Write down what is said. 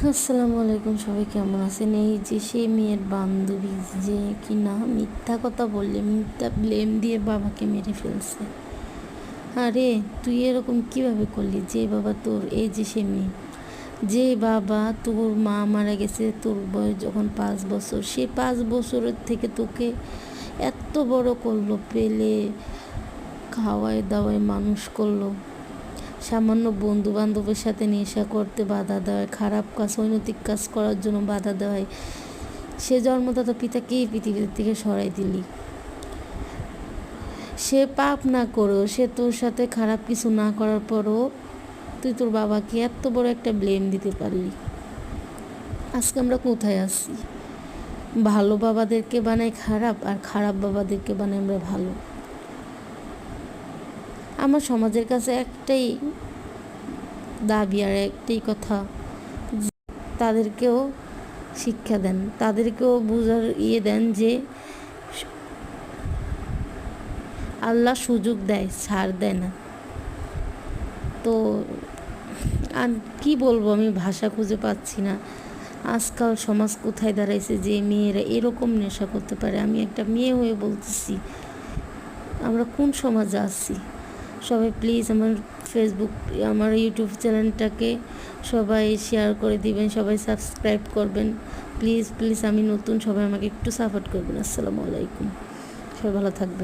আসসালামু আলাইকুম, সবাই কেমন আছেন? এই যে সেই মেয়ের বান্ধবী যে কি না মিথ্যা কথা বললে, মিথ্যা ব্লেম দিয়ে বাবাকে মেরে ফেলছে। আরে তুই এরকম কিভাবে করলি? যে বাবা তোর, এই যে সে মেয়ে, যে বাবা তোর মা মারা গেছে তোর বয়স যখন 5 বছর, সে 5 বছরের থেকে তোকে এত বড় করলো, পেলে খাওয়ায় দাওয়ায় মানুষ করলো। সামান্য বন্ধু বান্ধবের সাথে নেশা করতে বাধা দেওয়া, খারাপ কাজ অনৈতিক কাজ করার জন্য বাধা দেওয়ায় সে জন্মদাতা পিতাকেই পৃথিবীর থেকে সরাই দিলি। সে পাপ না করেও, সে তোর সাথে খারাপ কিছু না করার পরও তুই তোর বাবাকে এত বড় একটা ব্লেম দিতে পারলি। আজকে আমরা কোথায় আছি? ভালো বাবাদেরকে বানাই খারাপ, আর খারাপ বাবাদেরকে বানাই আমরা ভালো। আমার সমাজের কাছে একটাই দাবি আর একটাই কথা, তাদেরকেও শিক্ষা দেন, তাদেরকেও বোঝার দেন যে আল্লাহ সুযোগ দেয়, ছাড় দেয় না। তো আর কি বলবো, আমি ভাষা খুঁজে পাচ্ছি না। আজকাল সমাজ কোথায় দাঁড়াইছে যে মেয়েরা এরকম নেশা করতে পারে? আমি একটা মেয়ে হয়ে বলতেছি, আমরা কোন সমাজে আছি? সবাই প্লিজ আমার ফেসবুক, আমার ইউটিউব চ্যানেলটাকে সবাই শেয়ার করে দিবেন, সবাই সাবস্ক্রাইব করবেন প্লিজ প্লিজ। আমি নতুন, সবাই আমাকে একটু সাপোর্ট করবেন। আসসালামু আলাইকুম, সবাই ভালো থাকবেন।